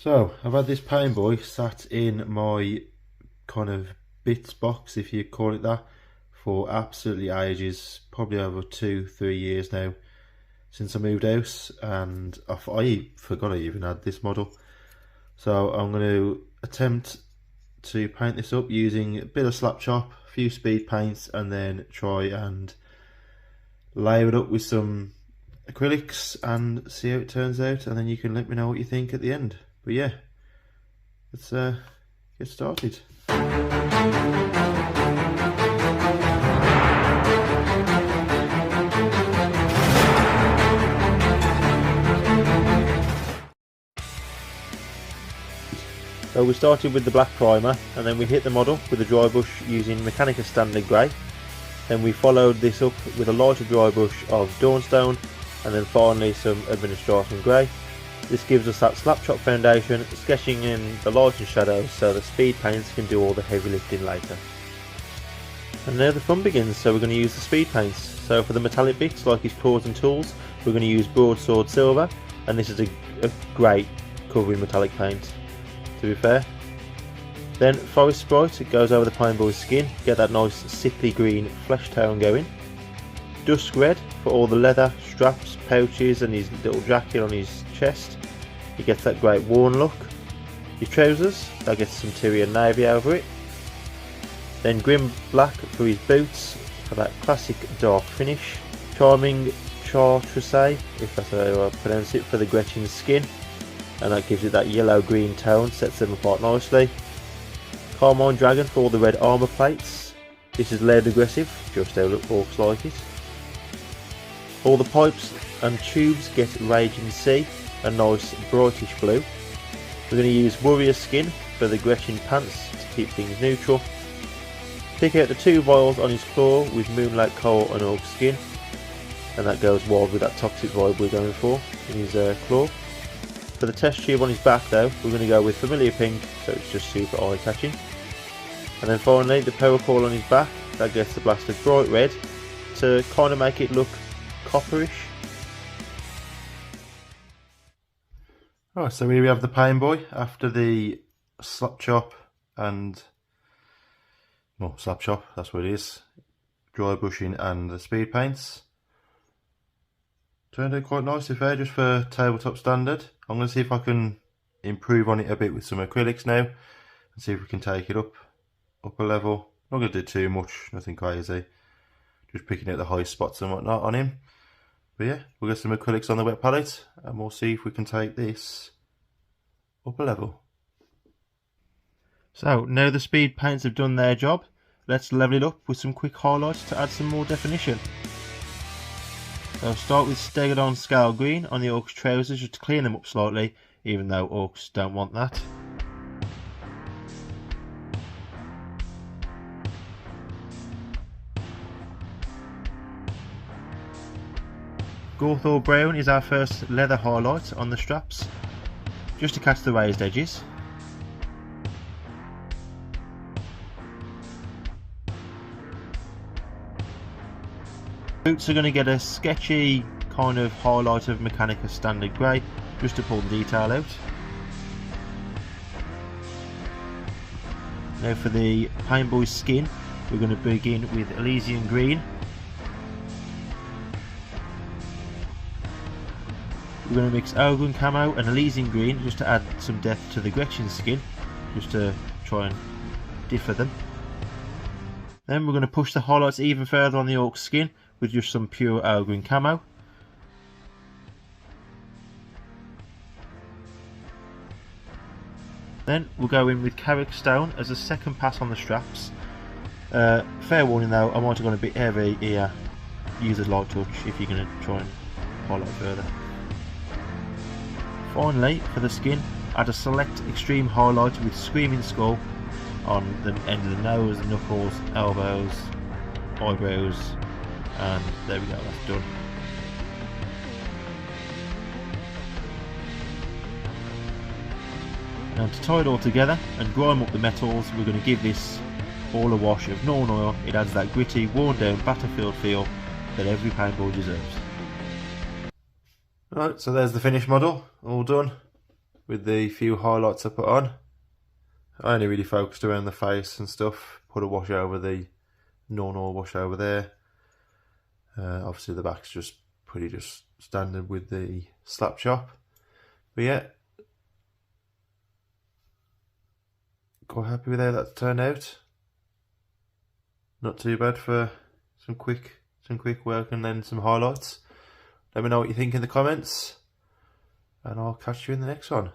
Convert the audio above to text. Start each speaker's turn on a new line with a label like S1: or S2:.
S1: So I've had this paint boy sat in my kind of bits box, if you call it that, for absolutely ages, probably over 2-3 years now since I moved house, and I forgot I even had this model. So I'm going to attempt to paint this up using a bit of slap chop, a few speed paints, and then try and layer it up with some acrylics and see how it turns out, and then you can let me know what you think at the end. But yeah, let's get started. So we started with the black primer, and then we hit the model with a dry brush using Mechanica Standard Grey. Then we followed this up with a lighter dry brush of Dawnstone, and then finally some Administration Grey. This gives us that slap chop foundation, sketching in the light and shadows so the speed paints can do all the heavy lifting later. And now the fun begins, so we're going to use the speed paints. So for the metallic bits like his claws and tools, we're going to use Broadsword Silver, and this is a great covering metallic paint, to be fair. Then Forest Sprite, it goes over the paint boy's skin, get that nice sickly green flesh tone going. Dusk Red for all the leather, straps, pouches and his little jacket on his chest. He gets that great worn look. His trousers, that gets some Tyrian navy over it. Then Grim Black for his boots, for that classic dark finish. Charming Chartreuse, if that's how I pronounce it, for the Gretchen skin, and that gives it that yellow green tone, sets them apart nicely. Carmine Dragon for all the red armour plates. This is layered aggressive, just how orcs like it. All the pipes and tubes get Raging Sea, a nice brightish blue. We're going to use Warrior Skin for the Gretchen pants to keep things neutral. Pick out the 2 vials on his claw with Moonlight Coal and Orc Skin, and that goes wild with that toxic vibe we're going for in his claw. For the test tube on his back though, we're going to go with Familiar Pink, so it's just super eye catching. And then finally the power coil on his back, that gets the blasted bright red to kind of make it look copperish. Alright, so here we have the paint boy after the slap chop and, well, slap chop, that's what it is, dry brushing and the speed paints. Turned out quite nicely fair, just for tabletop standard. I'm going to see if I can improve on it a bit with some acrylics now, and see if we can take it up a level. Not going to do too much, nothing crazy, just picking out the high spots and whatnot on him. But yeah, we'll get some acrylics on the wet palette and we'll see if we can take this up a level. So now the speed paints have done their job, let's level it up with some quick highlights to add some more definition. So I'll start with Stegodon Scale Green on the orcs' trousers just to clean them up slightly, even though orcs don't want that. Gorthor Brown is our first leather highlight on the straps, just to catch the raised edges. Boots are going to get a sketchy kind of highlight of Mechanica Standard Grey, just to pull the detail out. Now for the paint boy's skin, we're going to begin with Elysian Green. We're going to mix Ogryn Camo and Elysian Green just to add some depth to the Gretchen skin, just to try and differ them. Then we're going to push the highlights even further on the orc skin with just some pure Ogryn Camo. Then we'll go in with Carrick Stone as a second pass on the straps. Fair warning though, I might have gone a bit heavy here. Use a light touch if you're going to try and highlight further. Finally, for the skin, add a select extreme highlight with Screaming Skull on the end of the nose, the knuckles, elbows, eyebrows, and there we go, that's done. Now to tie it all together and grime up the metals, we're going to give this all a wash of Norn oil. It adds that gritty, worn down battlefield feel that every paintball deserves. Right, so there's the finished model, all done. with the few highlights I put on. I only really focused around the face and stuff, put a wash over the normal wash over there. Obviously the back's just pretty just standard with the slap chop. But yeah, quite happy with how that's turned out. Not too bad for some quick work and then some highlights. Let me know what you think in the comments, and I'll catch you in the next one.